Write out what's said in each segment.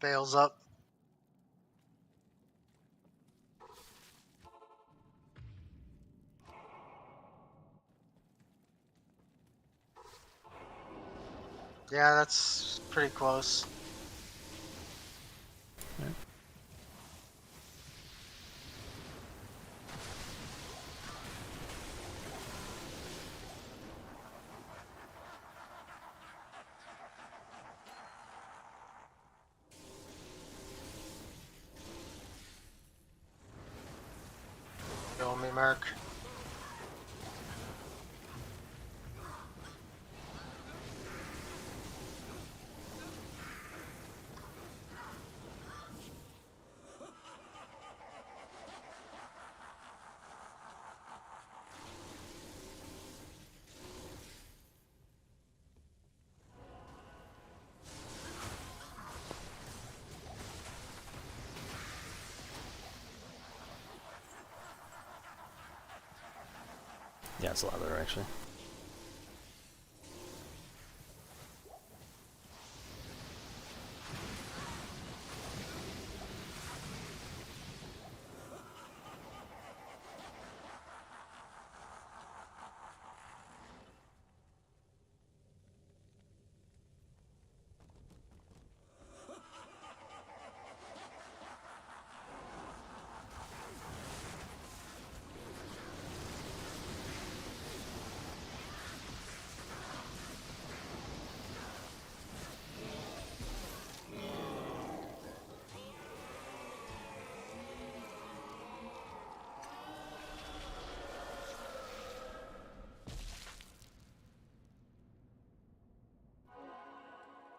Bails up. Yeah, that's pretty close. Yeah. Show me, Mark. Yeah, it's leather actually.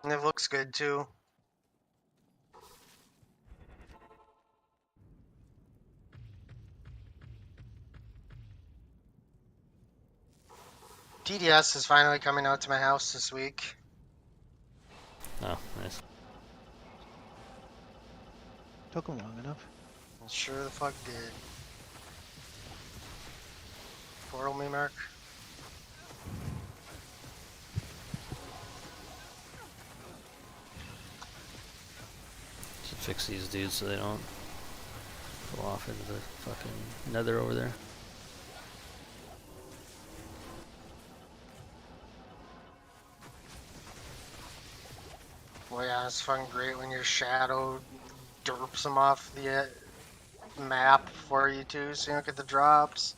And it looks good too. TDS is finally coming out to my house this week. Oh, nice. Took him long enough. Sure the fuck did. Portal me, Mark. Should fix these dudes so they don't go off into the fucking nether over there. Well, yeah, it's fucking great when your shadow derps them off the map for you too, so you don't get the drops.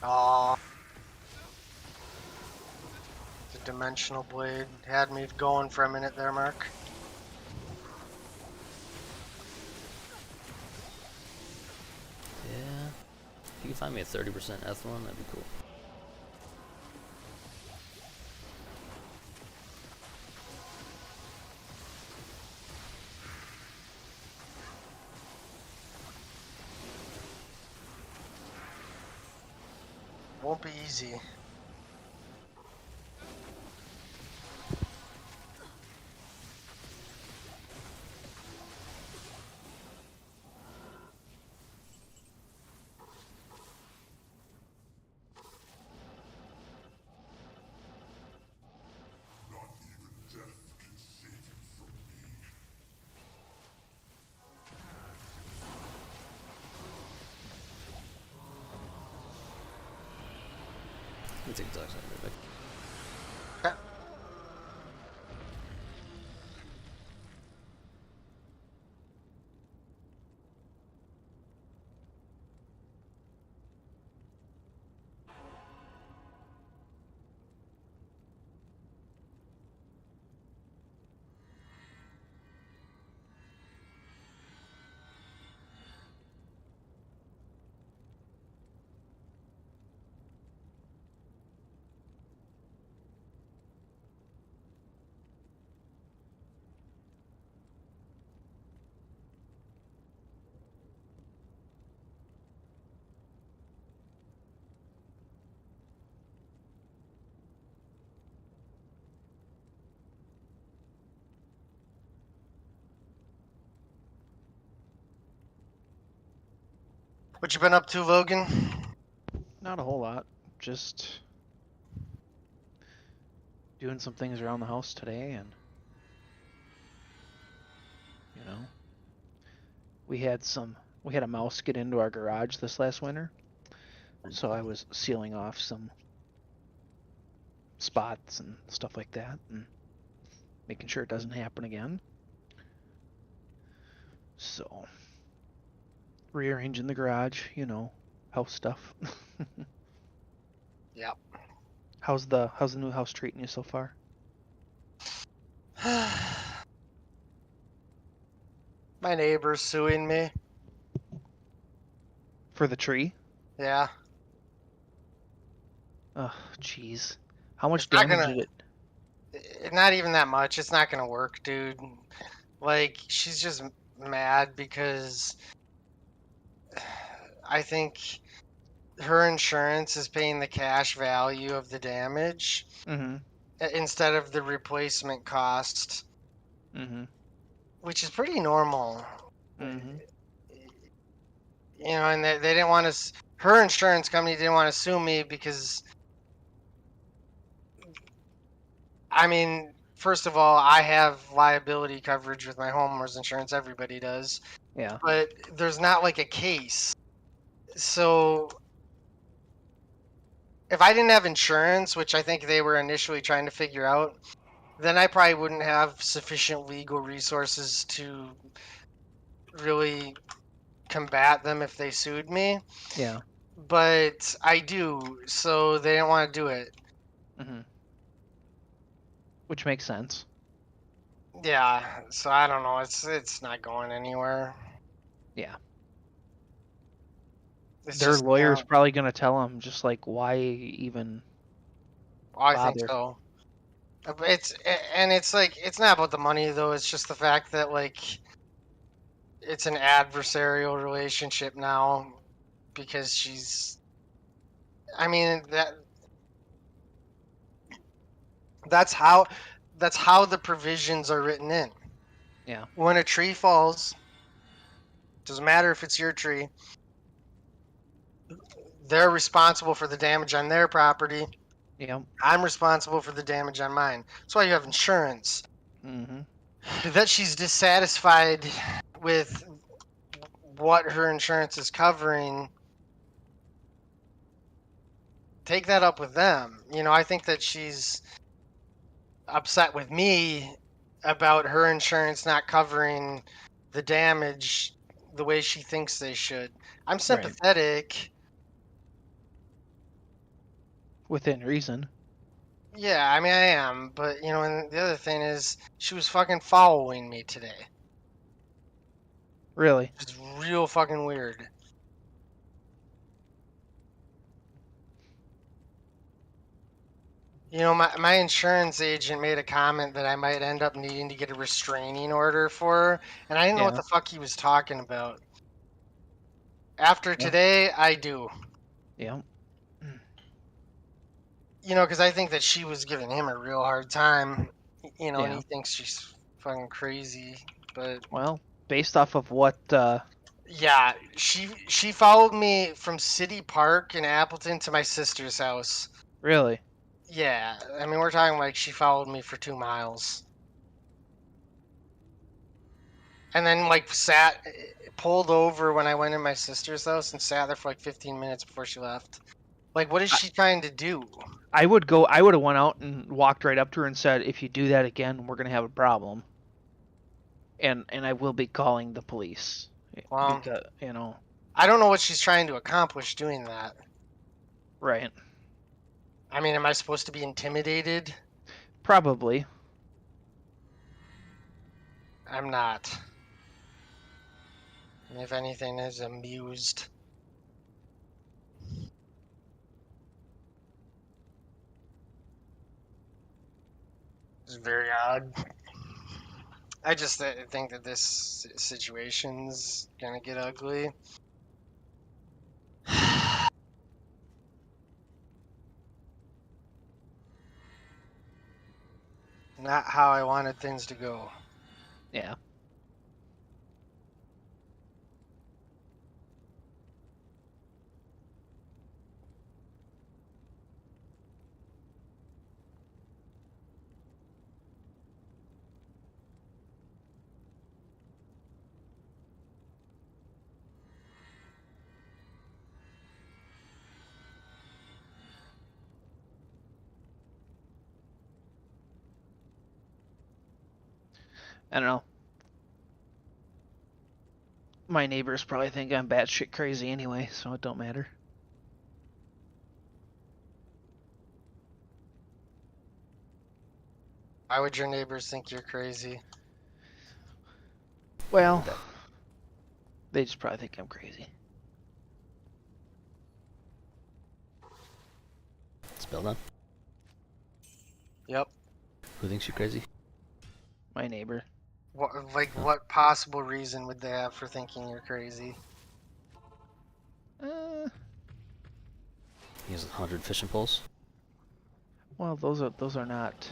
Aw. The dimensional blade had me going for a minute there, Mark. Yeah. If you can find me a 30% ethanol, that'd be cool. Won't be easy. Let me take the dark side real quick. Okay. What you been up to, Logan? Not a whole lot. just doing some things around the house today, and you know, we had a mouse get into our garage this last winter, so I was sealing off some spots and stuff like that, and making sure it doesn't happen again. So, rearranging the garage, house stuff. Yep. How's the new house treating you so far? My neighbor's suing me. For the tree? Yeah. Oh, jeez. How much It's not damage gonna. did it? Not even that much. It's not gonna work, dude. Like, she's just mad because I think her insurance is paying the cash value of the damage Mm-hmm. instead of the replacement cost, Mm-hmm. which is pretty normal. Mm-hmm. And they didn't want to. Her insurance company didn't want to sue me because, I mean, first of all, I have liability coverage with my homeowner's insurance. Everybody does. Yeah. But there's not like a case. So if I didn't have insurance, which I think they were initially trying to figure out, then I probably wouldn't have sufficient legal resources to really combat them if they sued me. Yeah. But I do, so they didn't want to do it. Mm-hmm. Which makes sense. Yeah, so I don't know. It's not going anywhere. Yeah. It's Their just, lawyer's probably gonna tell them just like why even I think bother. so. It's like it's not about the money though. It's just the fact that like it's an adversarial relationship now because she's. I mean that's how the provisions are written in. Yeah. When a tree falls, doesn't matter if it's your tree, they're responsible for the damage on their property. Yeah. I'm responsible for the damage on mine. That's why you have insurance. Mm-hmm. That she's dissatisfied with what her insurance is covering, take that up with them. I think that she's upset with me about her insurance not covering the damage the way she thinks they should. I'm Right. sympathetic. Within reason. Yeah, I mean, I am. But, and the other thing is, she was fucking following me today. Really. It's real fucking weird. My insurance agent made a comment that I might end up needing to get a restraining order for her, and I didn't know what Yeah. the fuck he was talking about. After Yeah. today, I do. Yeah. Because I think that she was giving him a real hard time, and Yeah. he thinks she's fucking crazy. But Well, based off of what yeah, she followed me from City Park in Appleton to my sister's house. really. Yeah, I mean, we're talking like she followed me for 2 miles. And then like pulled over when I went in my sister's house and sat there for like 15 minutes before she left. Like, what is she trying to do? I would have went out and walked right up to her and said, if you do that again, we're gonna have a problem. And I will be calling the police. Well, Because I don't know what she's trying to accomplish doing that. right. I mean, am I supposed to be intimidated? Probably. I'm not. And if anything, is amused. It's very odd. I just think that this situation's gonna get ugly. Not how I wanted things to go. Yeah. I don't know. My neighbors probably think I'm batshit crazy anyway, so it don't matter. Why would your neighbors think you're crazy? Well, they just probably think I'm crazy. Spell done. Yep. Who thinks you're crazy? My neighbor. What possible reason would they have for thinking you're crazy? He has 100 fishing poles. Well, those are not.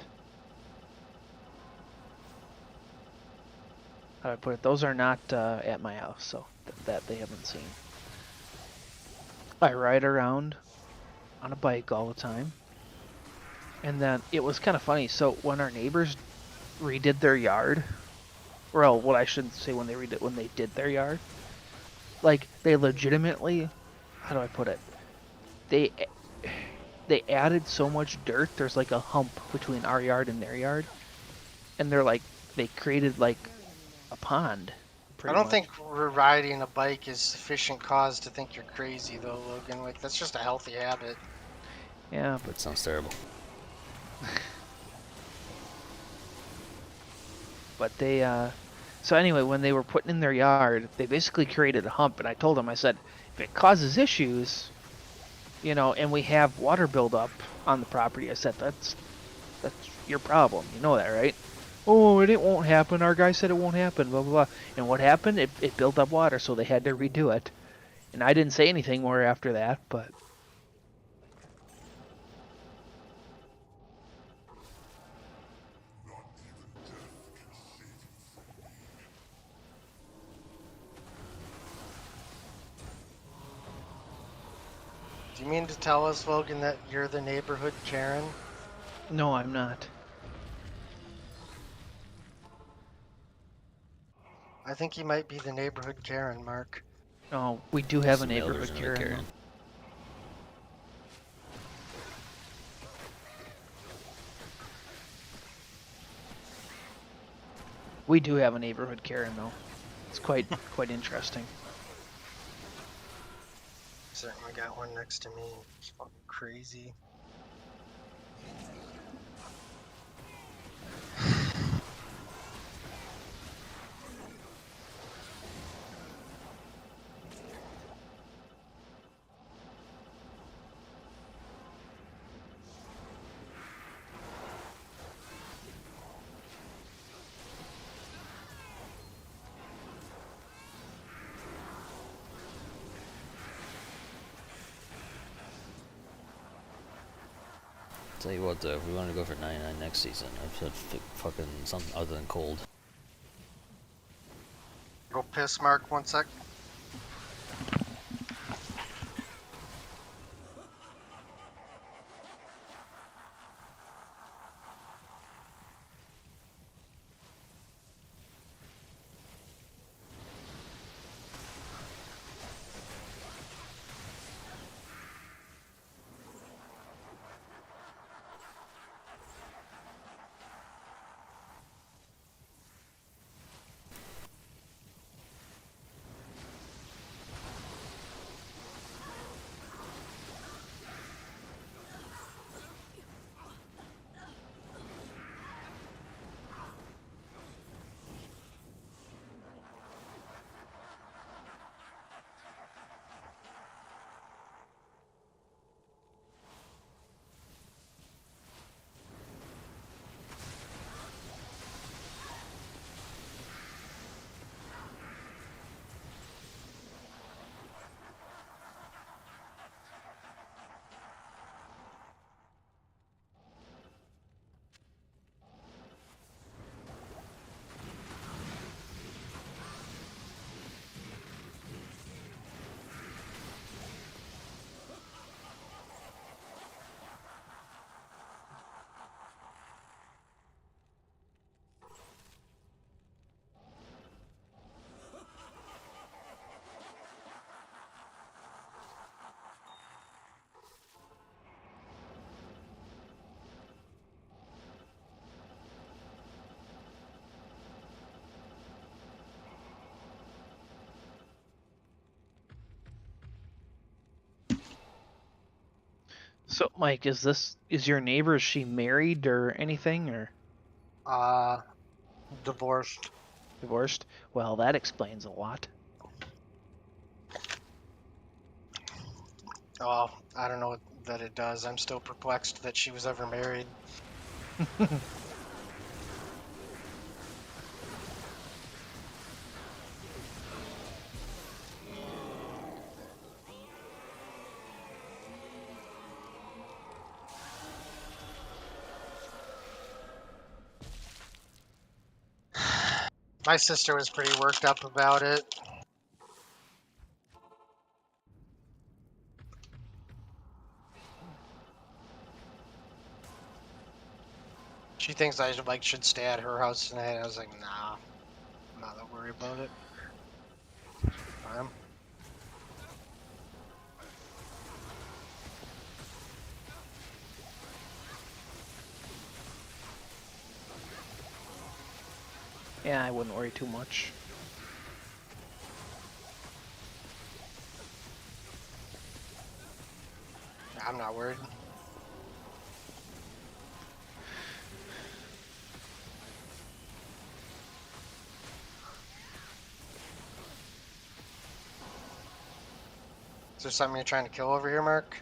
How do I put it? Those are not at my house, so that they haven't seen. I ride around on a bike all the time, and then it was kind of funny. So when our neighbors redid their yard, well, what I shouldn't say when they did their yard, like they legitimately, how do I put it? They added so much dirt. There's like a hump between our yard and their yard, and they created like a pond. I don't think riding a bike is sufficient cause to think you're crazy, though, Logan. Like, that's just a healthy habit. Yeah, That sounds terrible. but they so anyway, when they were putting in their yard, they basically created a hump, and I told them, I said, if it causes issues, and we have water buildup on the property, I said, that's your problem. You know that, right? Oh, it won't happen. Our guy said it won't happen, blah, blah, blah. And what happened? It built up water, so they had to redo it. And I didn't say anything more after that, but... Do you mean to tell us, Logan, that you're the neighborhood Karen? No, I'm not. I think you might be the neighborhood Karen, Mark. No, we do have a Some elders neighborhood in the Karen. We do have a neighborhood Karen, though. It's quite interesting. Certainly got one next to me. It's fucking crazy. Tell you what, though, if we want to go for 99 next season, I'd put fucking something other than cold. Go piss, Mark, 1 sec. So, Mike, is your neighbor? Is she married or anything, or Divorced. divorced? Well, that explains a lot. Oh, I don't know that it does. I'm still perplexed that she was ever married. My sister was pretty worked up about it. She thinks I should stay at her house tonight. I was like, nah, I'm not that worried about it. Fine. Yeah, I wouldn't worry too much. I'm not worried. Is there something you're trying to kill over here, Mark?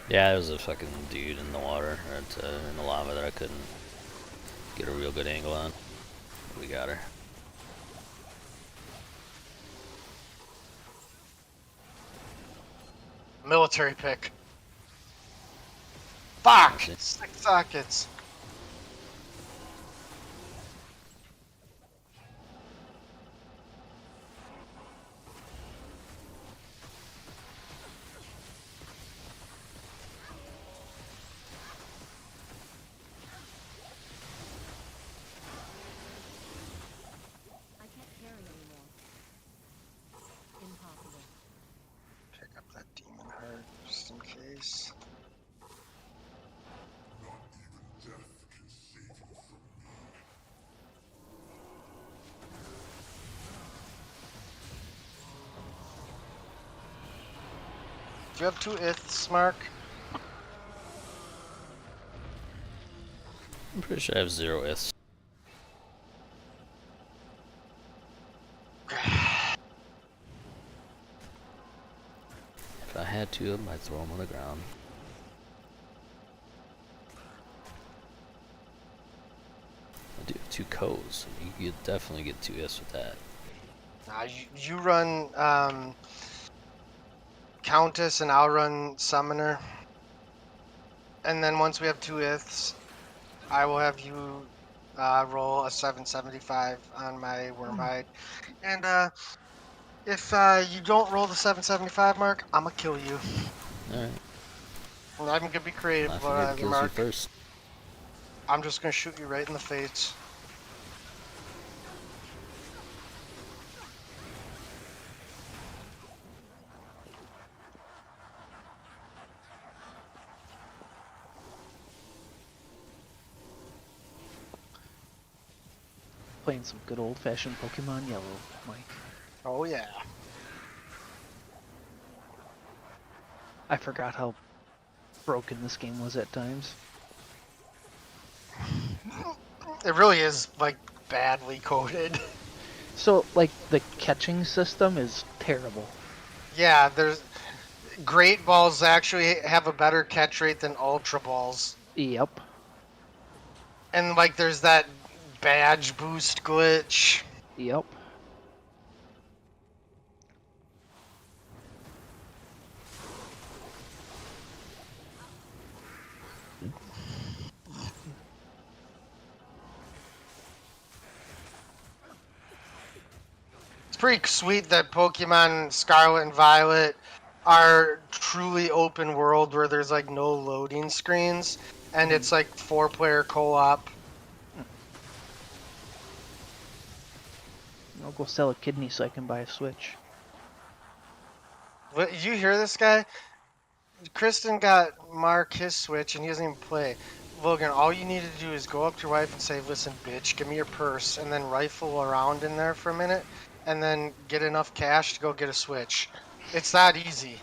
Yeah, there was a fucking dude in the water, in the lava that I couldn't get a real good angle on. We got her. Military pick. Fuck! Okay. 6 sockets. I can't carry anymore. Impossible. Pick up that demon heart just in case. Do you have 2 iths, Mark? I'm pretty sure I have 0 Fs. If I had 2 of them, I'd throw them on the ground. I do have 2 codes. You could definitely get 2 Fs with that. Nah, you run Countess and I'll run Summoner. And then once we have 2 iths, I will have you roll a 775 on my Wormhide. And if you don't roll the 775, Mark, I'm gonna kill you. Alright. And I'm gonna be creative Not about forget it, to kills you Mark. first. I'm just gonna shoot you right in the face. Playing some good old-fashioned Pokemon Yellow, Mike. Oh yeah. I forgot how broken this game was at times. It really is like badly coded. So, like, the catching system is terrible. Yeah, there's Great Balls actually have a better catch rate than Ultra Balls. Yep. And like there's that badge boost glitch. Yep. It's pretty sweet that Pokemon Scarlet and Violet are truly open world where there's like no loading screens and it's like 4-player co-op. I'll go sell a kidney so I can buy a Switch. But you hear this guy? Kristen got Mark his Switch and he doesn't even play. Logan, all you need to do is go up to your wife and say, listen, bitch, give me your purse, and then rifle around in there for a minute, and then get enough cash to go get a Switch. It's that easy.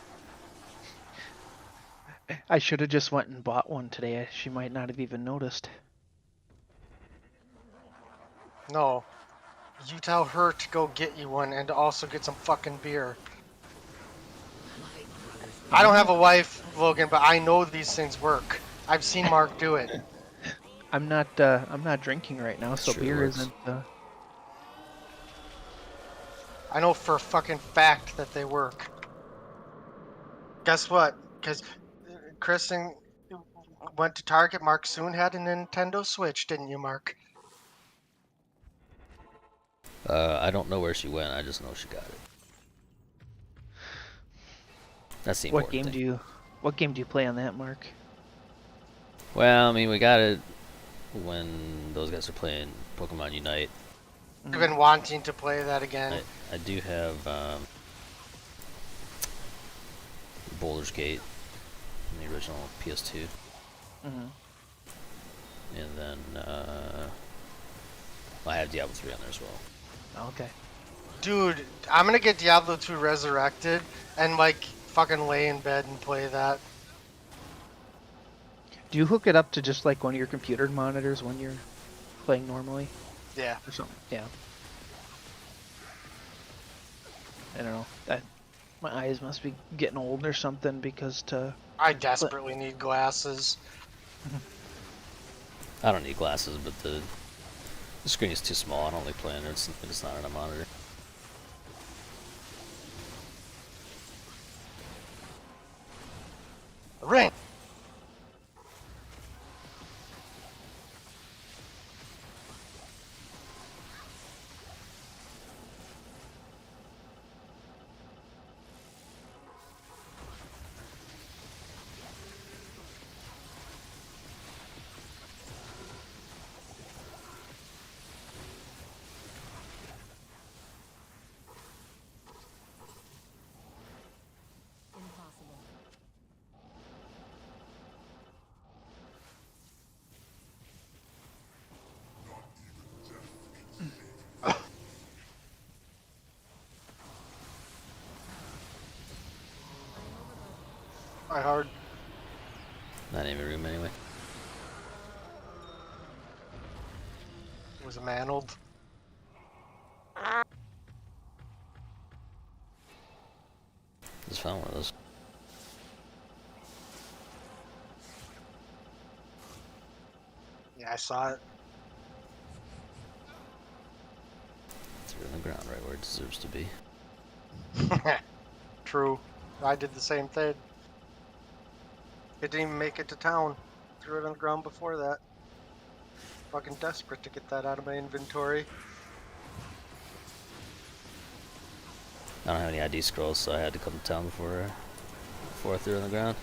I should have just went and bought one today. She might not have even noticed. No. You tell her to go get you one and to also get some fucking beer. I don't have a wife, Logan, but I know these things work. I've seen Mark do it. I'm not drinking right now, so Sure beer works. isn't. I know for a fucking fact that they work. Guess what? Because Kristen went to Target. Mark soon had a Nintendo Switch, didn't you, Mark? I don't know where she went. I just know she got it. That's the What important game thing. do you What game do you play on that, Mark? Well, I mean, we got it when those guys are playing Pokemon Unite. I've been wanting to play that again. I do have Boulder's Gate in the original PS2, Mm-hmm. and then I have Diablo 3 on there as well. Okay. Dude, I'm gonna get Diablo 2 Resurrected and like fucking lay in bed and play that. Do you hook it up to just like one of your computer monitors when you're playing normally Yeah. or something? Yeah. I don't know. My eyes must be getting old or something because I desperately need glasses. I don't need glasses, but the screen is too small. I don't like playing it. It's not on a monitor. Ring. Impossible. I hard. Not in my room anyway. It was a mantled. Just found one of those. Yeah, I saw it. Threw it on the ground right where it deserves to be. True. I did the same thing. It didn't even make it to town. Threw it on the ground before that. Fucking desperate to get that out of my inventory. I don't have any ID scrolls, so I had to come to town before I threw it on the ground.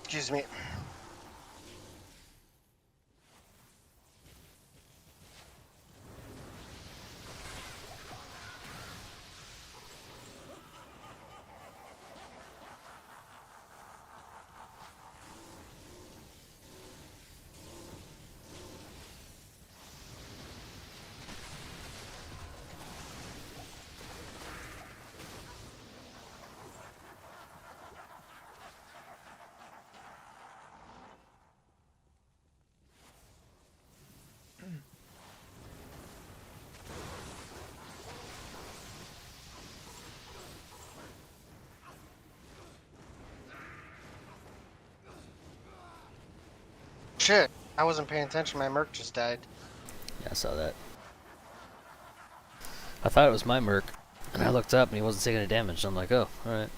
Excuse me. Shit. I wasn't paying attention. My Merc just died. Yeah, I saw that. I thought it was my Merc, and I looked up and he wasn't taking any damage. I'm like, oh, alright.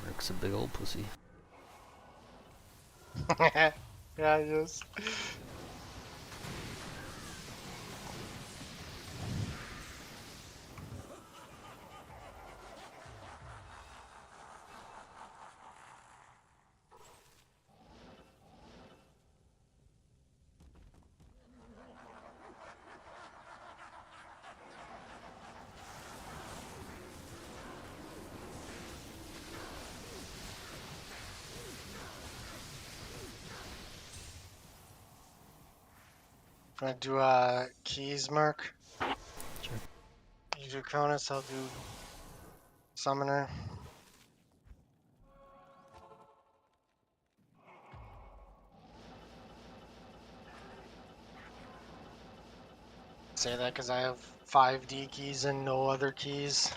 Merc's a big old pussy. Yeah, yes. Gonna do keys, Mark. Sure. You do Cronus, I'll do Summoner. Say that because I have 5 D keys and no other keys.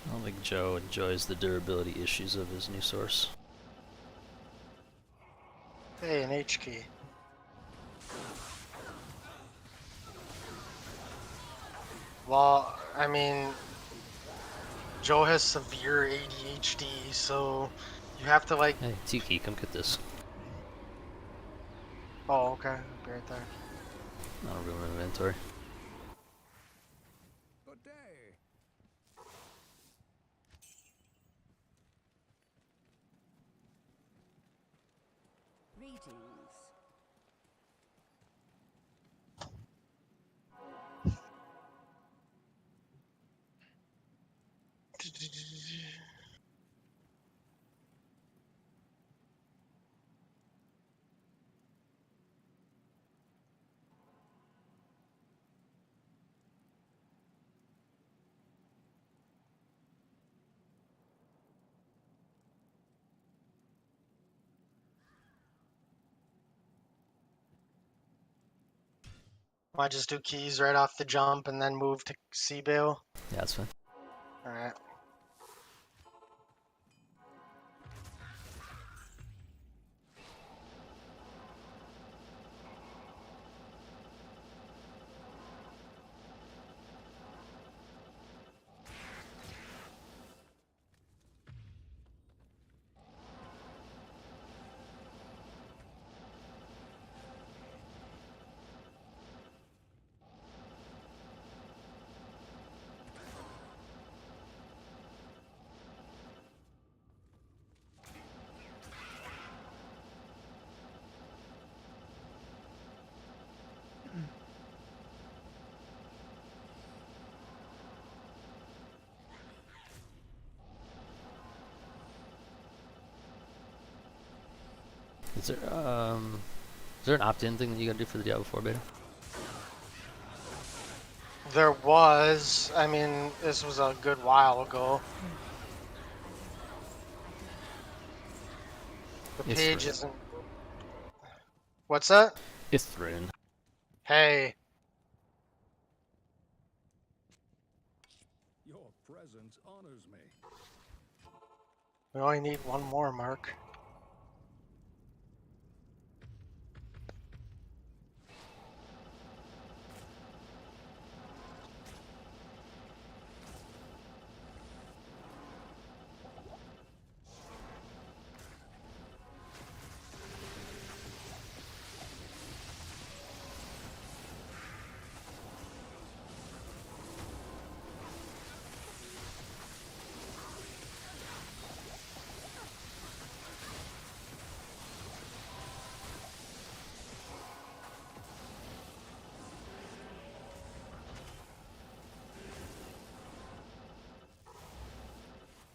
I don't think Joe enjoys the durability issues of his new source. Hey, an H key. Well, I mean, Joe has severe ADHD, so you have to like. Hey, Tiki, come get this. Oh, okay, I'll be right there. Not a room in inventory. Good day. Greetings. I just do keys right off the jump and then move to CBaaling. Yeah, that's fine. All right. Is there an opt-in thing that you gotta do for the Diablo 4 beta? There was. I mean, this was a good while ago. The It's page through. isn't. What's that? Ithrun. Hey, Your presence honors me. we only need one more, Mark.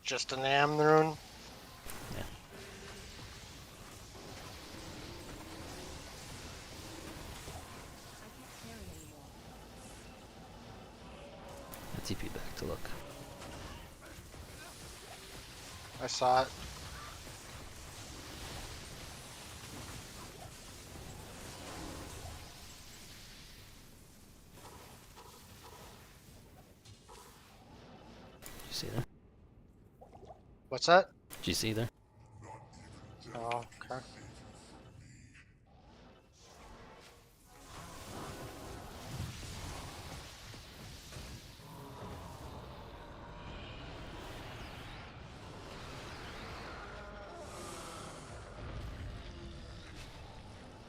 Just an Amrune. Yeah. I can't carry anymore. I TP back to look. I saw it. Did you see there? What's that? Did you see there? Oh, okay.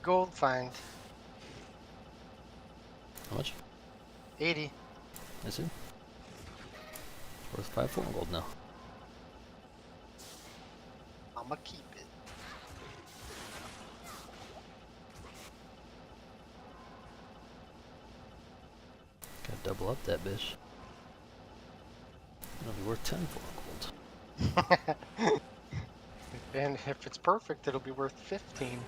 Gold find. How much? 80. Is it? It's worth 5 4 gold now. I'ma keep it. Gotta double up that bitch. It'll be worth 10 for gold. And if it's perfect, it'll be worth 15.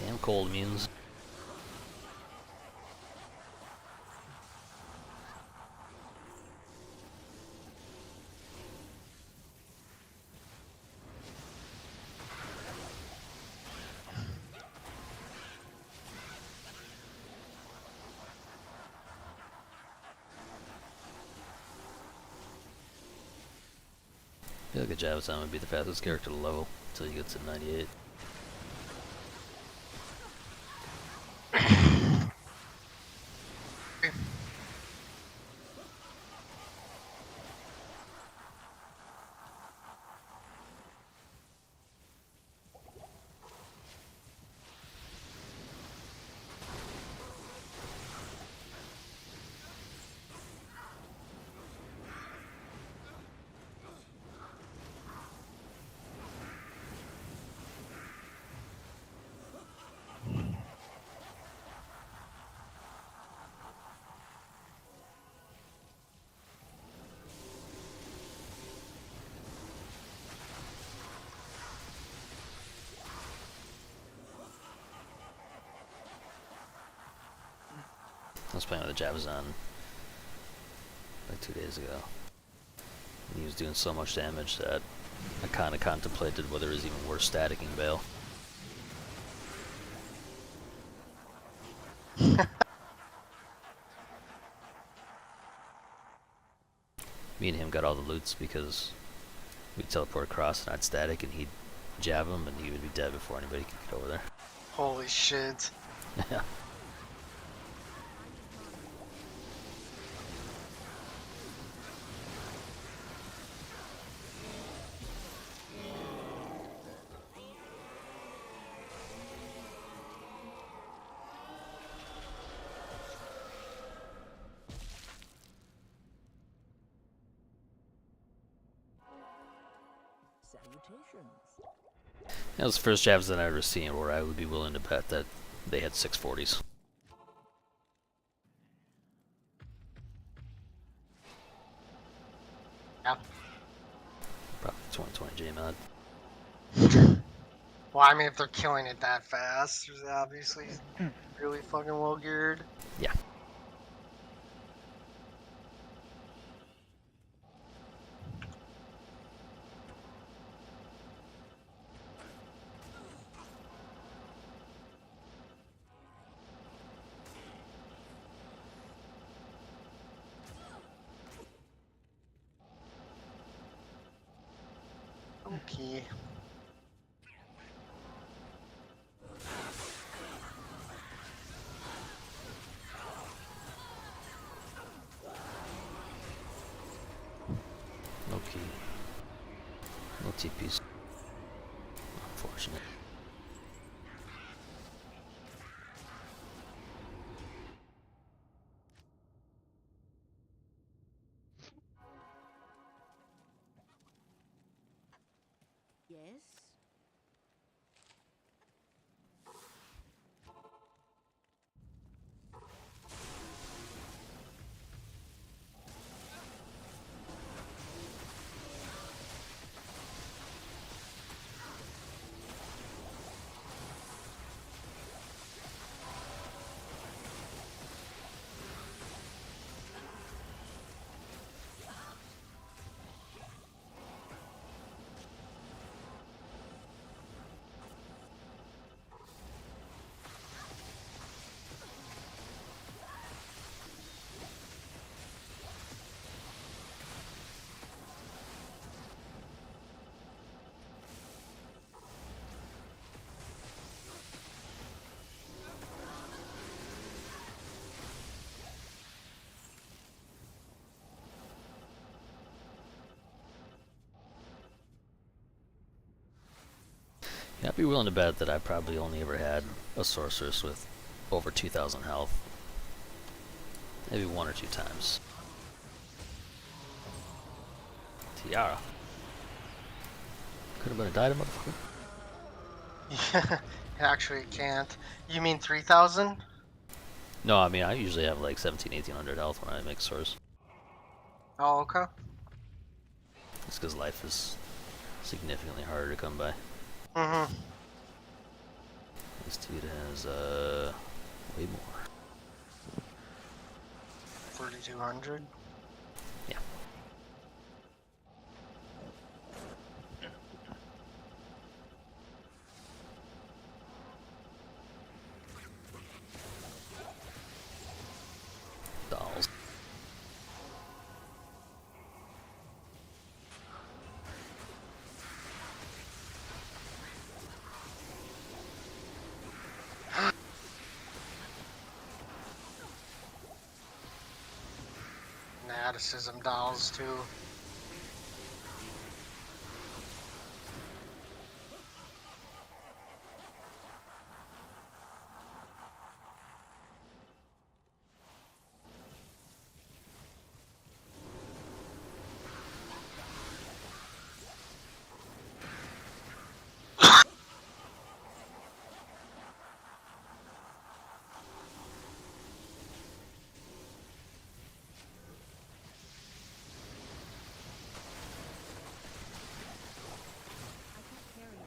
Damn cold means. I feel like a Javazan would be the fastest character to level until you get to 98. I was playing with a Javazan like 2 days ago. And he was doing so much damage that I kind of contemplated whether it was even worth staticking Bale. Me and him got all the loots because we'd teleport across and I'd static and he'd jab him and he would be dead before anybody could get over there. Holy shit. Yeah. Salutations. That was the first Javs that I ever seen where I would be willing to bet that they had 640s. Yeah. Probably 2020 J-Mod. Well, I mean, if they're killing it that fast, there's obviously really fucking well geared. Yeah. Okay. No key. No TPs. Unfortunate. Yes. Yeah, I'd be willing to bet that I probably only ever had a sorceress with over 2,000 health. Maybe 1 or 2 times. Tiara. Could have been a died motherfucker. Yeah, actually, it can't. You mean 3,000? No, I mean, I usually have like 1,700, 1,800 health when I make swords. Oh, okay. It's because life is significantly harder to come by. Mm-hmm. This dude has, way more. 3,200. Yeah. Dolls. Fanaticism dolls, too. I can't carry you.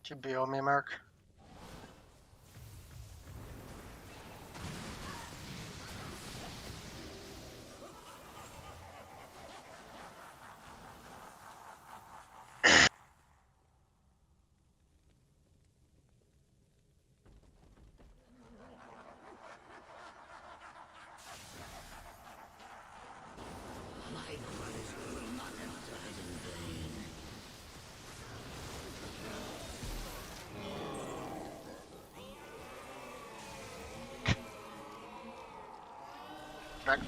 Should be on me, Mark. Back.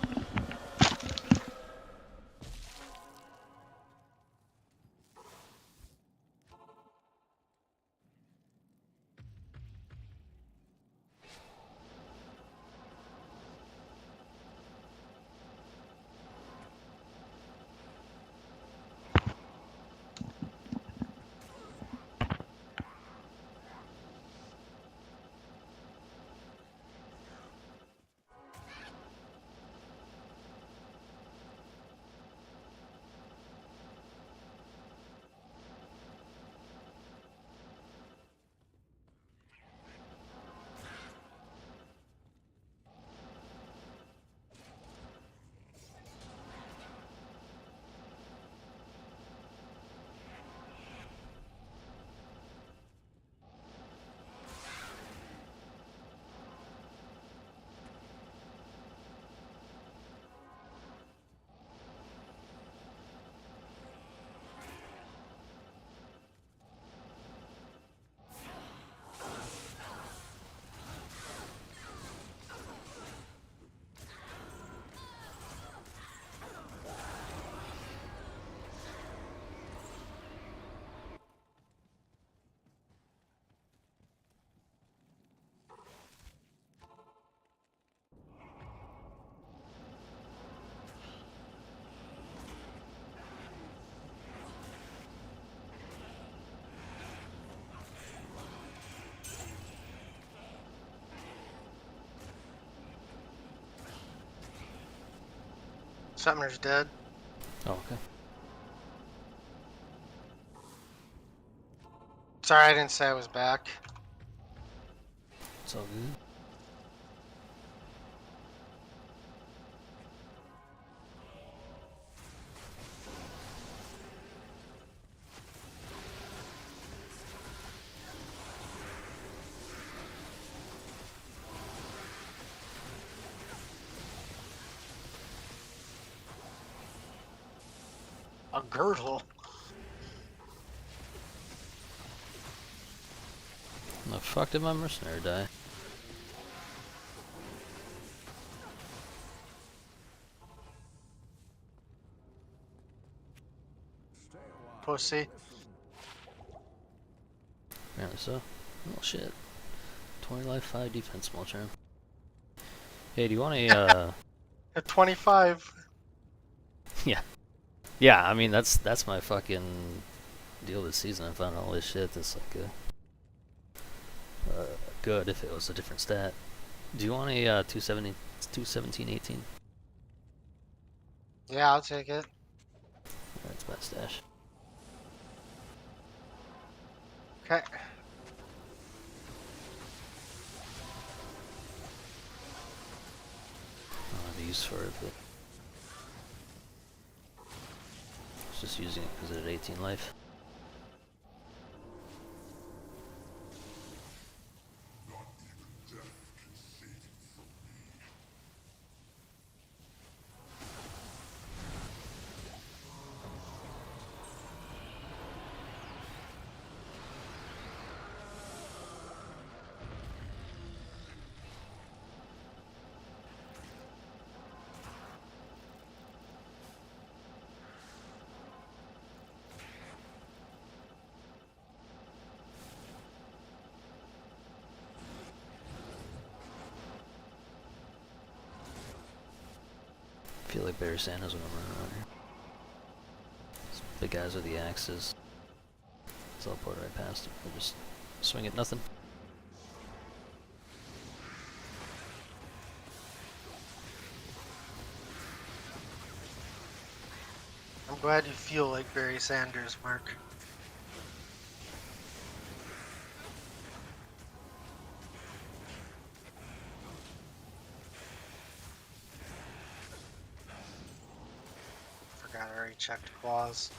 Summoner's dead. Oh, okay. Sorry, I didn't say I was back. It's all good. A girdle. The fuck did my mercenary die? Stay a while. Pussy. Listen. Apparently so. Oh shit. 20 life, 5 defense, small charm. Hey, do you want a, At 25. yeah. Yeah, I mean, that's my fucking deal this season. I found all this shit that's like good if it was a different stat. Do you want a 217, 18? Yeah, I'll take it. That's my stash. Okay. I don't have a use for it, but I was just using it because it had 18 life. I feel like Barry Sanders when I'm running around here. These big guys with the axes. Teleport right past him. They just swing at nothing. I'm glad you feel like Barry Sanders, Mark. Forgot I already checked claws.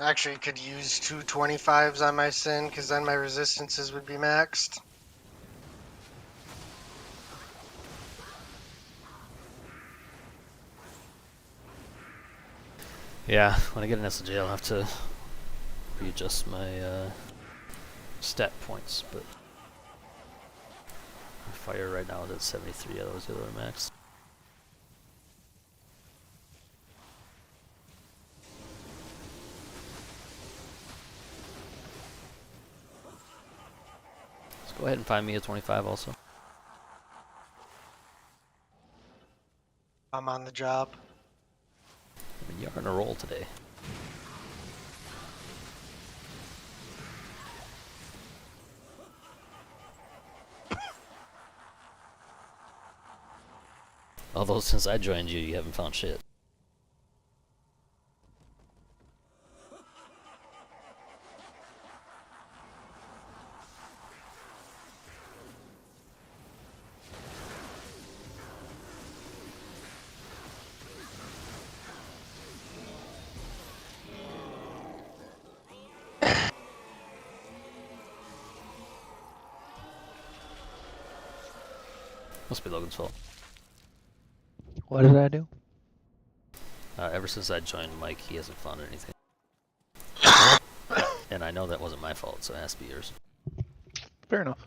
Actually, could use two 25s on my sin, because then my resistances would be maxed. Yeah, when I get an SJ, I'll have to readjust my stat points, but my fire right now is at 73, otherwise the other are max. Let's go ahead and find me a 25 also. I'm on the job. I mean, you're on a roll today. Although since I joined you, you haven't found shit. Must be Logan's fault. What did I do? Ever since I joined Mike, he hasn't found anything. And I know that wasn't my fault, so it has to be yours. Fair enough.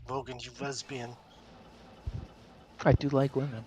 Logan, you lesbian. I do like women.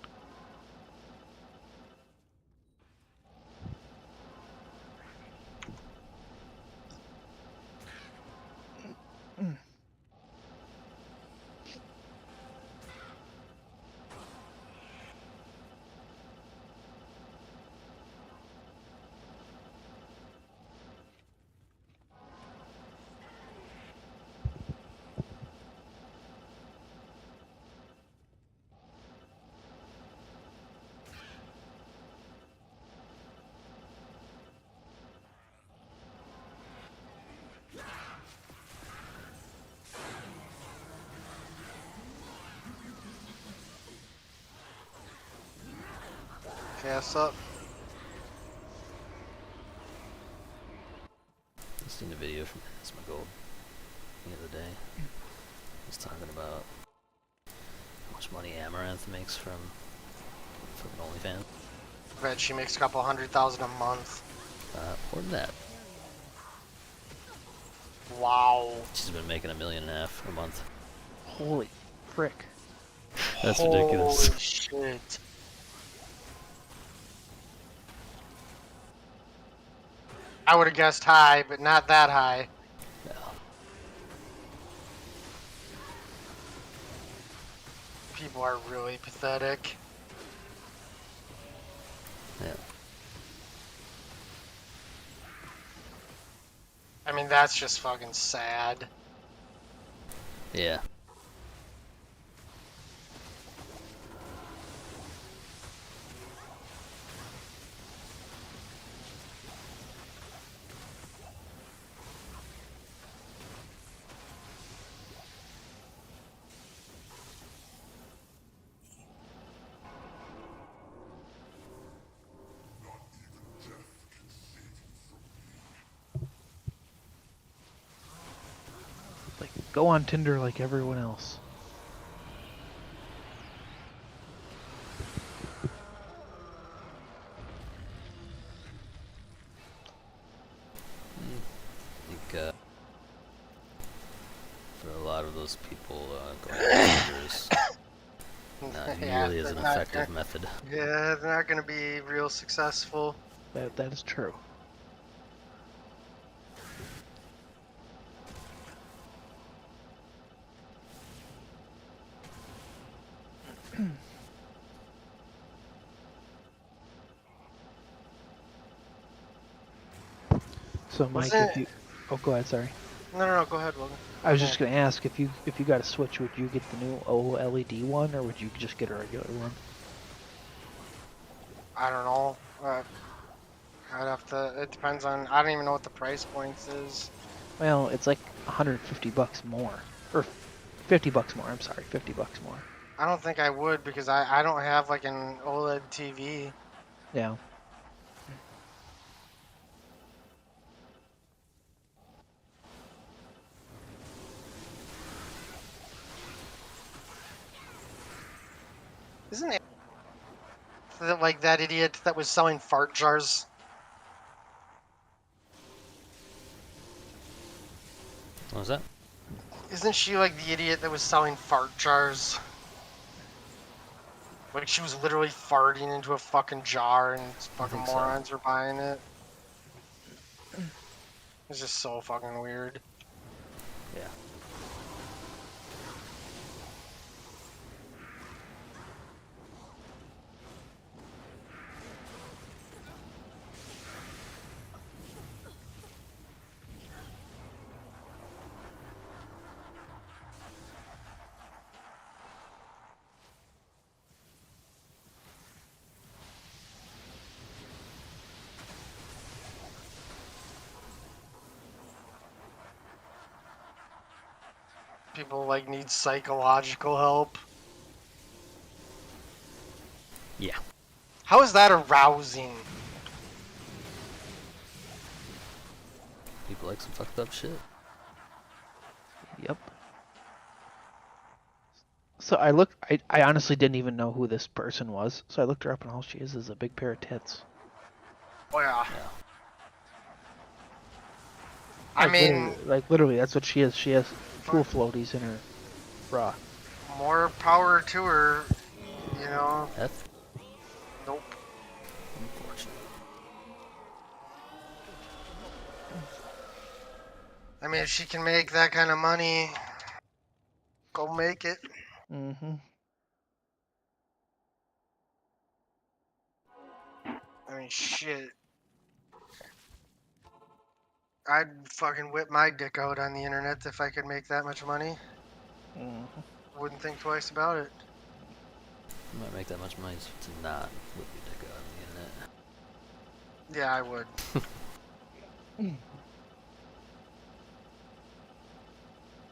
Gas up. I seen a video from Gold the other day. He's talking about how much money Amaranth makes from OnlyFans. I bet she makes a couple $100,000 a month. More than that. Wow. She's been making $1.5 million a month. Holy frick. That's ridiculous. Holy shit. I would have guessed high, but not that high. No. People are really pathetic. Yeah. I mean, that's just fucking sad. Yeah. Like, go on Tinder like everyone else. I think for a lot of those people, going to Tinder is not nearly as an effective method. Yeah, they're not going to be real successful. That is true. So Mike, Wasn't if you go ahead, sorry. No, go ahead, Logan. I was just gonna ask if you got a Switch, would you get the new OLED one or would you just get a regular one? I don't know. I'd have to. It depends on. I don't even know what the price points is. Well, it's like $150 more, or $50 more. I'm sorry, $50 more. I don't think I would because I don't have like an OLED TV. Yeah. Isn't it like that idiot that was selling fart jars? What was that? Isn't she like the idiot that was selling fart jars? Like she was literally farting into a fucking jar and fucking think so. morons were buying it. It's just so fucking weird. Yeah. People like need psychological help. Yeah. How is that arousing? People like some fucked up shit. Yep. So I honestly didn't even know who this person was. So I looked her up and all she is a big pair of tits. Oh yeah. Yeah. I mean, Literally, that's what she is. She has pool floaties in her Raw. More power to her, you know. F. Nope. Unfortunate. I mean, if she can make that kind of money, go make it. Mm-hmm. I mean, shit. I'd fucking whip my dick out on the internet if I could make that much money. Mm-hmm. Wouldn't think twice about it. You might make that much money to not whip your dick out on the internet. Yeah, I would.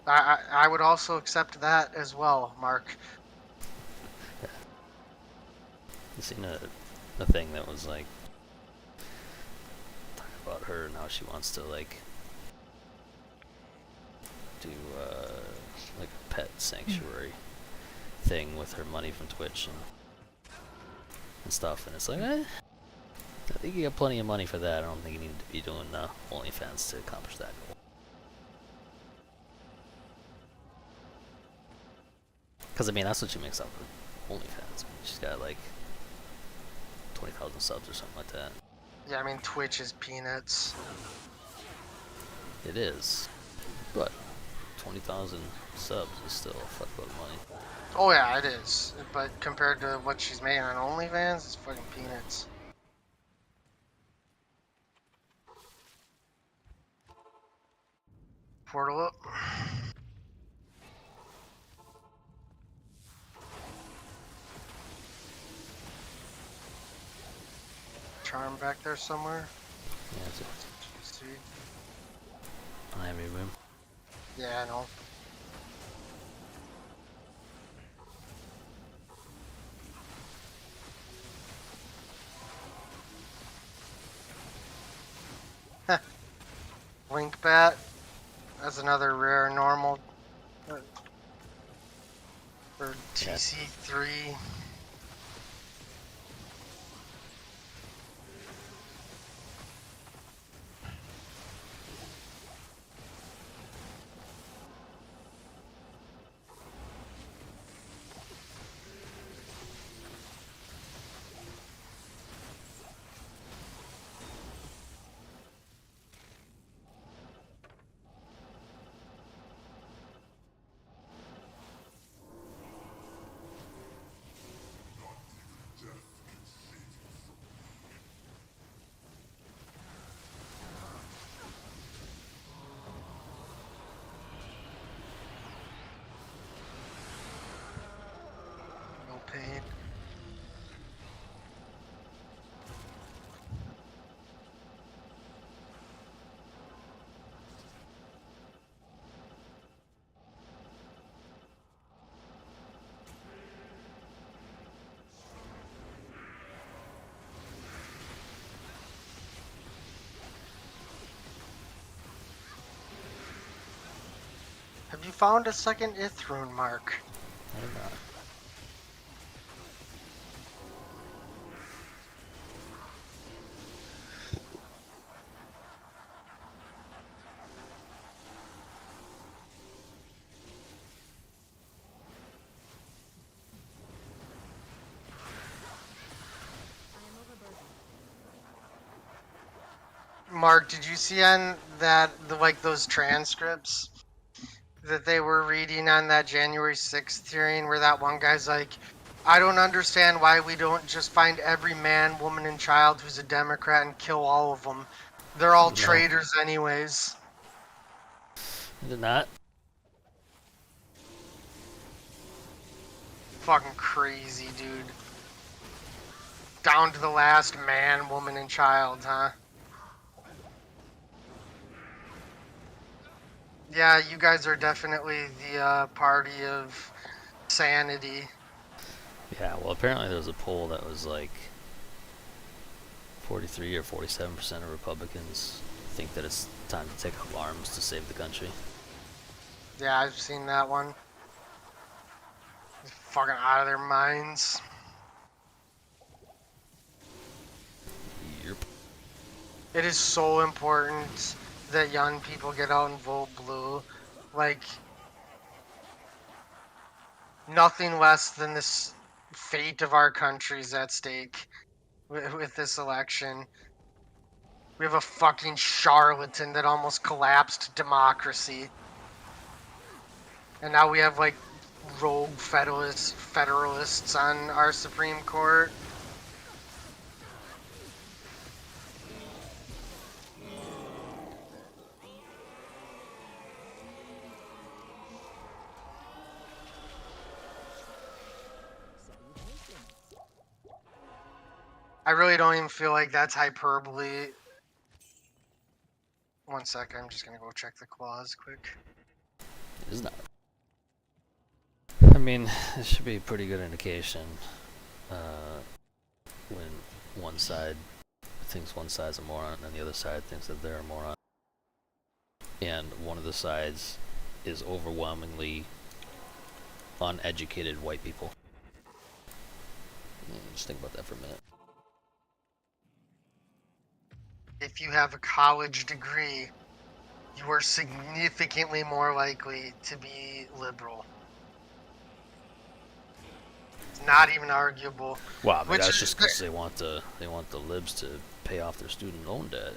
I would also accept that as well, Mark. You seen a thing that was like talking about her and how she wants to like do like a pet sanctuary thing with her money from Twitch and stuff, and it's like, I think you got plenty of money for that. I don't think you need to be doing OnlyFans to accomplish that goal. Because I mean, that's what she makes up with OnlyFans. I mean, she's got like 20,000 subs or something like that. Yeah, I mean, Twitch is peanuts. It is, but 20,000 subs is still a fuckload of money. Oh yeah, it is. But compared to what she's making on OnlyFans, it's fucking peanuts. Portal up. Charm back there somewhere. Yeah, it's See? a Miami room. Yeah, I know. Link bat. That's another rare normal. For TC3. No pain. Have you found a second Ithrune, Mark? I don't know. I am overburdened. Mark, did you see on that like those transcripts that they were reading on that January 6th hearing where that one guy's like, I don't understand why we don't just find every man, woman, and child who's a Democrat and kill all of them. They're all No. traitors anyways. I did not. Fucking crazy, dude. Down to the last man, woman, and child, huh? Yeah, you guys are definitely the party of sanity. Yeah, well, apparently there was a poll that was like 43 or 47% of Republicans think that it's time to take up arms to save the country. Yeah, I've seen that one. Fucking out of their minds. Yep. It is so important that young people get out and vote blue. Like, nothing less than this fate of our country's at stake with this election. We have a fucking charlatan that almost collapsed democracy. And now we have like rogue federalists on our Supreme Court. I really don't even feel like that's hyperbole. One sec, I'm just gonna go check the clause quick. It is not. I mean, it should be a pretty good indication when one side thinks one side's a moron and the other side thinks that they're a moron. And one of the sides is overwhelmingly uneducated white people. Just think about that for a minute. If you have a college degree, you are significantly more likely to be liberal. It's not even arguable. Well, I mean, Which that's is just because they want the libs to pay off their student loan debt.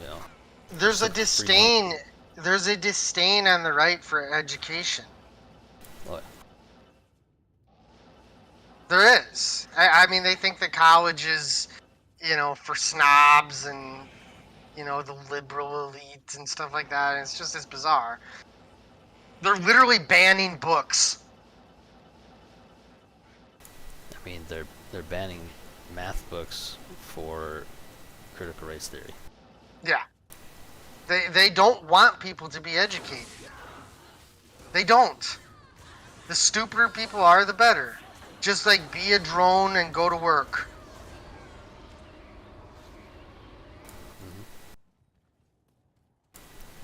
You know. There's a For free disdain. There's a disdain on the right for education. What? There is. I mean, they think that college is, you know, for snobs and, you know, the liberal elite and stuff like that. And it's just as bizarre. They're literally banning books. I mean, they're banning math books for critical race theory. Yeah. They don't want people to be educated. They don't. The stupider people are, the better. Just like be a drone and go to work.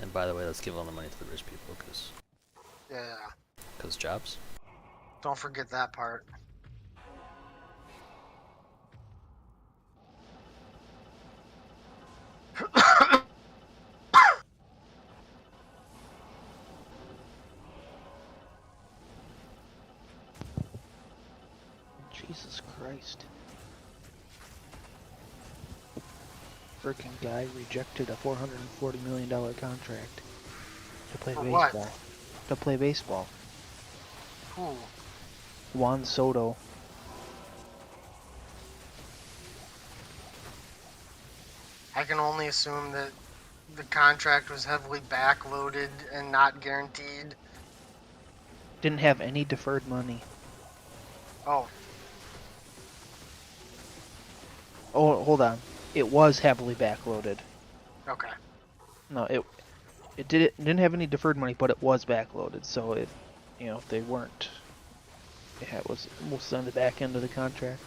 And by the way, let's give all the money to the rich people, Yeah. because jobs. Don't forget that part. Jesus Christ. Frickin' guy rejected a $440 million contract to play For what? baseball. To play baseball. Who? Juan Soto. I can only assume that the contract was heavily backloaded and not guaranteed. Didn't have any deferred money. Oh, Oh, hold on. It was heavily backloaded. okay. No, it didn't have any deferred money, but it was backloaded. So it, you know, if they weren't, it was almost on the back end of the contract.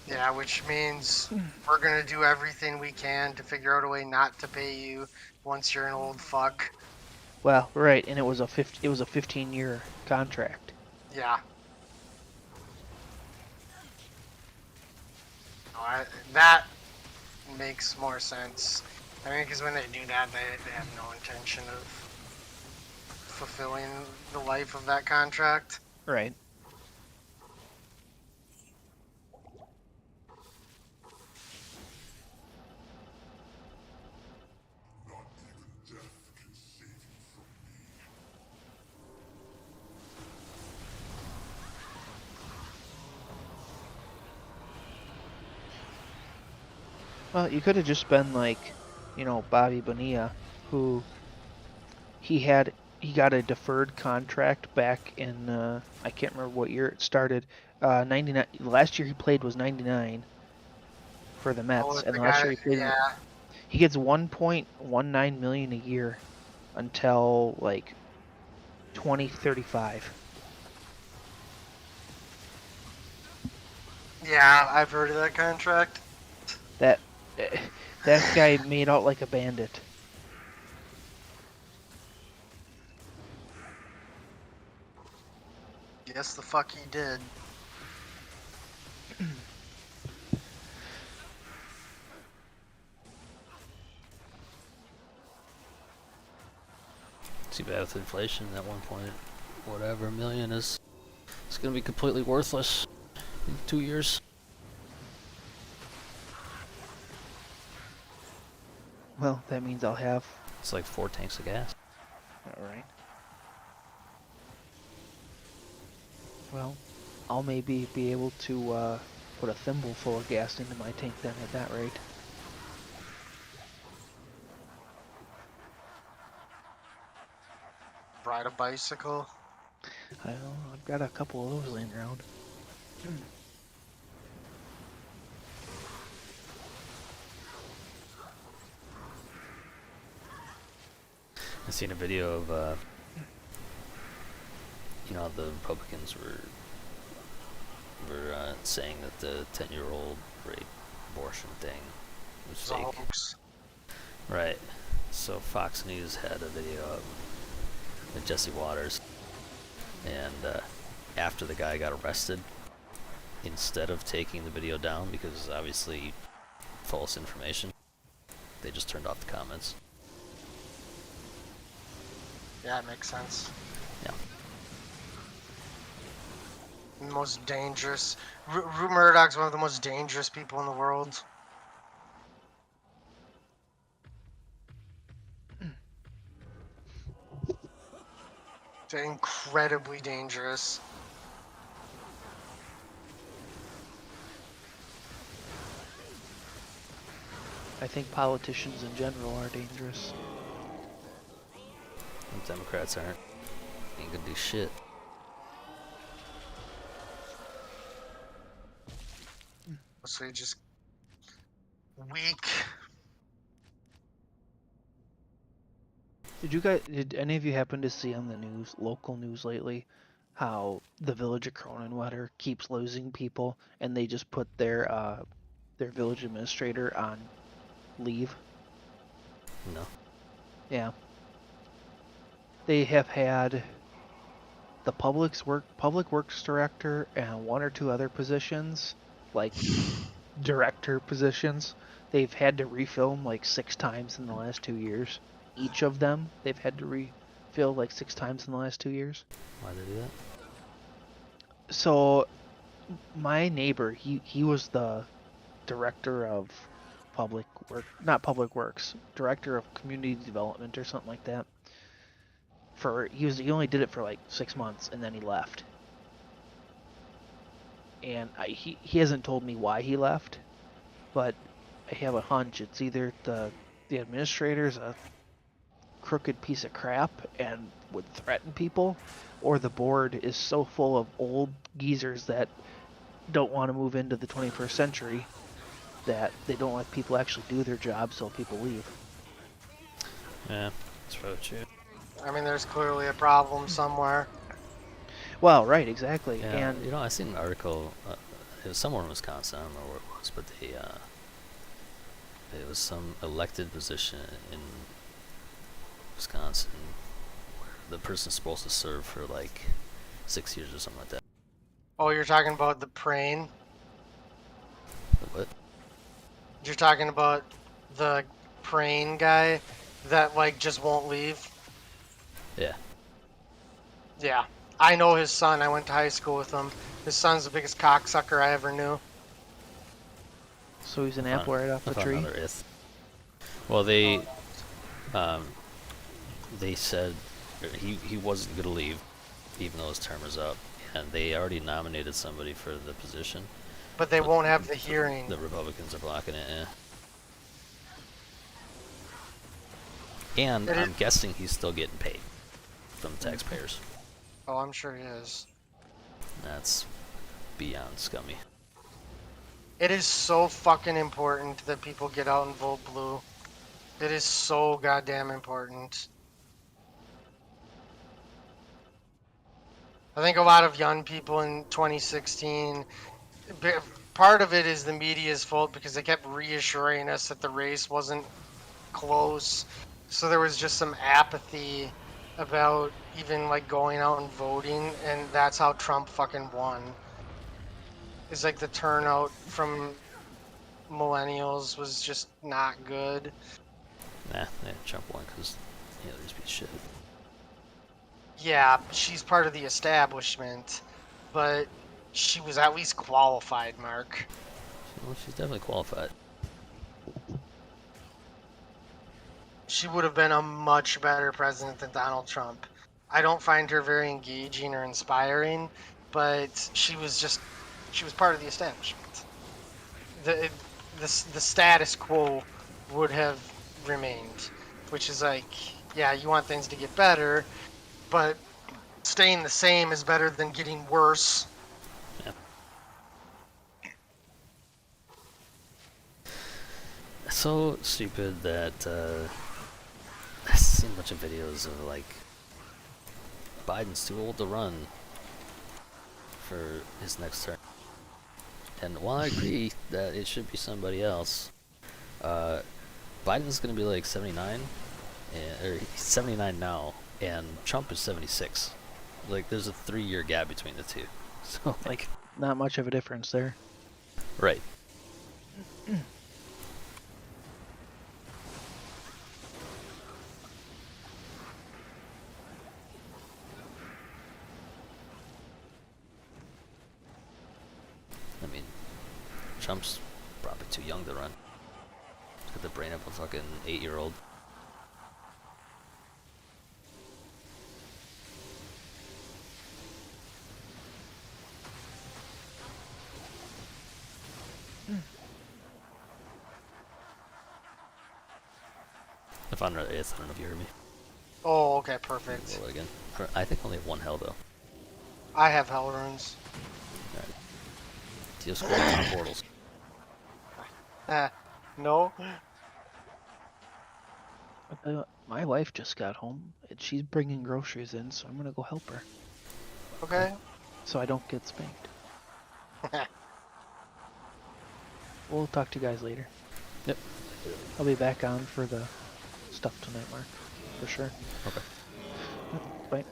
Yeah, which means we're gonna do everything we can to figure out a way not to pay you once you're an old fuck. Well, right, and it was a 15-year contract. Yeah. No, that makes more sense. I mean, because when they do that, they have no intention of fulfilling the life of that contract. Right. Well, you could have just been like, you know, Bobby Bonilla, who he got a deferred contract back in I can't remember what year it started. 99. Last year he played was 99 for the Mets, Oh, and the last guy, year he played. yeah. He gets 1.19 million a year until like 2035. Yeah, I've heard of that contract. That that guy made out like a bandit. Yes, the fuck he did. Too bad with inflation at one point, whatever million is It's gonna be completely worthless in 2 years. Well, that means I'll have. It's like 4 tanks of gas. All right. Well, I'll maybe be able to put a thimble full of gas into my tank then at that rate. Ride a bicycle. I don't know, I've got a couple of those laying around. I seen a video of, the Republicans were saying that the 10-year-old rape abortion thing was It's a fake. hoax. Right. So Fox News had a video of Jesse Waters, and after the guy got arrested, instead of taking the video down because obviously false information, they just turned off the comments. Yeah, it makes sense. Yeah. The most dangerous. Rupert Murdoch's one of the most dangerous people in the world. They're incredibly dangerous. I think politicians in general are dangerous. The Democrats ain't gonna do shit. So you just weak. Did any of you happen to see on the news, local news lately, how the village of Cronenwetter keeps losing people and they just put their village administrator on leave? No. Yeah. They have had the public works director and 1 or 2 other positions, like director positions. They've had to refilm like 6 times in the last 2 years. Each of them, they've had to refill like 6 times in the last 2 years. Why'd they do that? So, my neighbor, he was the director of not public works, director of community development or something like that. He only did it for like 6 months and then he left. And he hasn't told me why he left, but I have a hunch it's either the administrator's a crooked piece of crap and would threaten people, or the board is so full of old geezers that don't want to move into the 21st century that they don't let people actually do their job, so people leave. Yeah, that's probably true. I mean, there's clearly a problem somewhere. Well, right, exactly. Yeah, And I seen an article. It was somewhere in Wisconsin. I don't know where it was, but it was some elected position in Wisconsin where the person's supposed to serve for like 6 years or something like that. Oh, you're talking about the praying? What? You're talking about the praying guy that like just won't leave? Yeah. Yeah. I know his son. I went to high school with him. His son's the biggest cocksucker I ever knew. so he's an apple right off the tree. Another ith. Well, they said he wasn't gonna leave, even though his term was up, and they already nominated somebody for the position. But they won't have the hearing. The Republicans are blocking it. And I'm guessing he's still getting paid from the taxpayers. Oh, I'm sure he is. That's beyond scummy. It is so fucking important that people get out and vote blue. It is so goddamn important. I think a lot of young people in 2016, part of it is the media's fault because they kept reassuring us that the race wasn't close. So there was just some apathy about even like going out and voting, and that's how Trump fucking won. It's like the turnout from millennials was just not good. Nah, Trump won because there's be shit. Yeah, she's part of the establishment. but she was at least qualified, Mark. Well, she's definitely qualified. She would have been a much better president than Donald Trump. I don't find her very engaging or inspiring, but she was part of the establishment. The the status quo would have remained, which is like, yeah, you want things to get better, but staying the same is better than getting worse. Yeah. So stupid that I've seen a bunch of videos of like Biden's too old to run for his next term. And while I agree that it should be somebody else, Biden's gonna be like 79, or he's 79 now, and Trump is 76. Like, there's a 3-year gap between the two. So, like, Not much of a difference there. right. I mean, Trump's probably too young to run. He's got the brain of a fucking 8-year-old. If I'm not, I don't know if you heard me. Oh, okay, perfect. Roll it again. I think I only have one hell though. I have hell runes. Alright. Deal score on portals. No. I'll tell you what, my wife just got home and she's bringing groceries in, so I'm gonna go help her Okay. so I don't get spanked. We'll talk to you guys later. Yep. I'll be back on for the stuff tonight, Mark, for sure. Okay. Bye.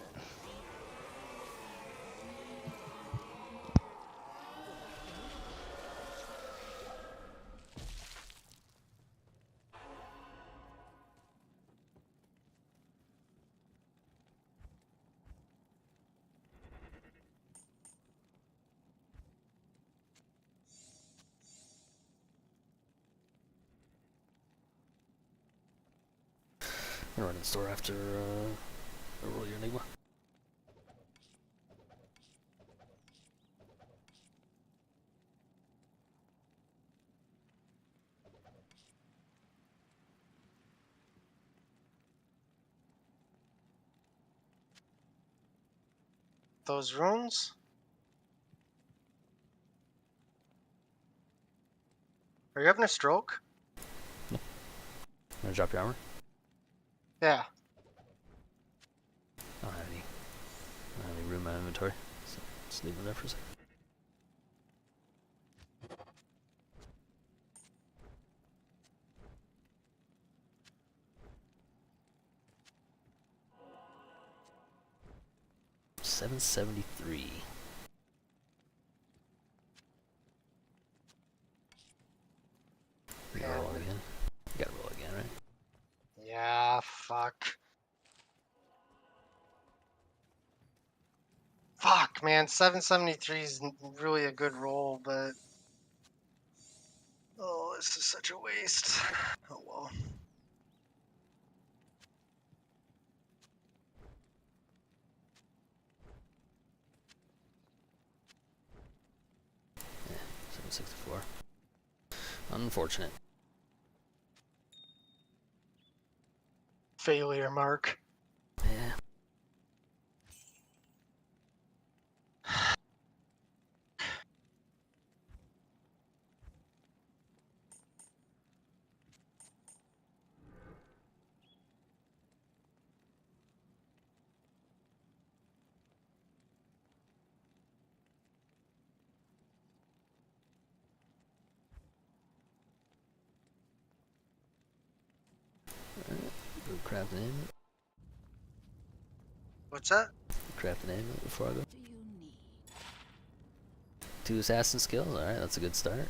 I'm gonna run in the store after I roll your Enigma. Those runes? Are you having a stroke? I'm gonna drop your armor. Yeah. I don't have any room in my inventory, so just leave them there for a second. $773. You gotta roll again. You gotta roll again, right? Yeah, fuck. Fuck, man. 773 is really a good roll, but. Oh, this is such a waste. Oh well. Yeah, 764. Unfortunate. Failure, Mark. Yeah. Alright, go craft an amulet. What's that? Craft an amulet before I go. Do you need? 2 assassin skills, alright, that's a good start.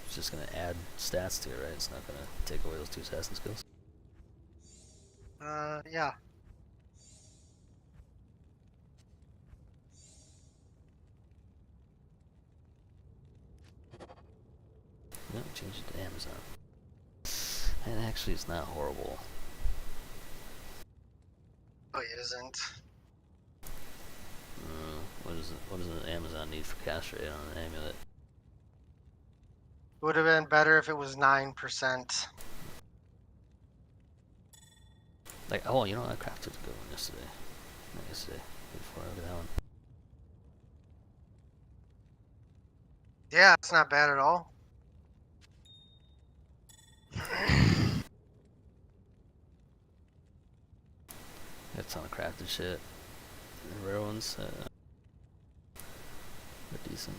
It's just gonna add stats to it, right? It's not gonna take away those 2 assassin skills. Yeah. No, change it to Amazon. And actually, it's not horrible. Oh, it isn't. What does an Amazon need for cash rate on an amulet? Would have been better if it was 9%. Like, oh, you know, I crafted a good one yesterday. Not yesterday, before I look at that one. Yeah, it's not bad at all. Got a ton of crafted shit. The rare ones, are decent.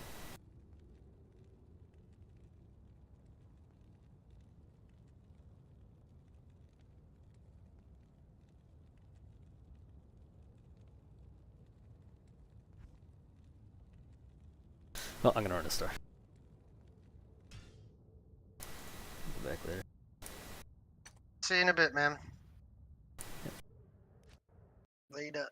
Well, I'm gonna run a store. Go back later. See you in a bit, man. Later.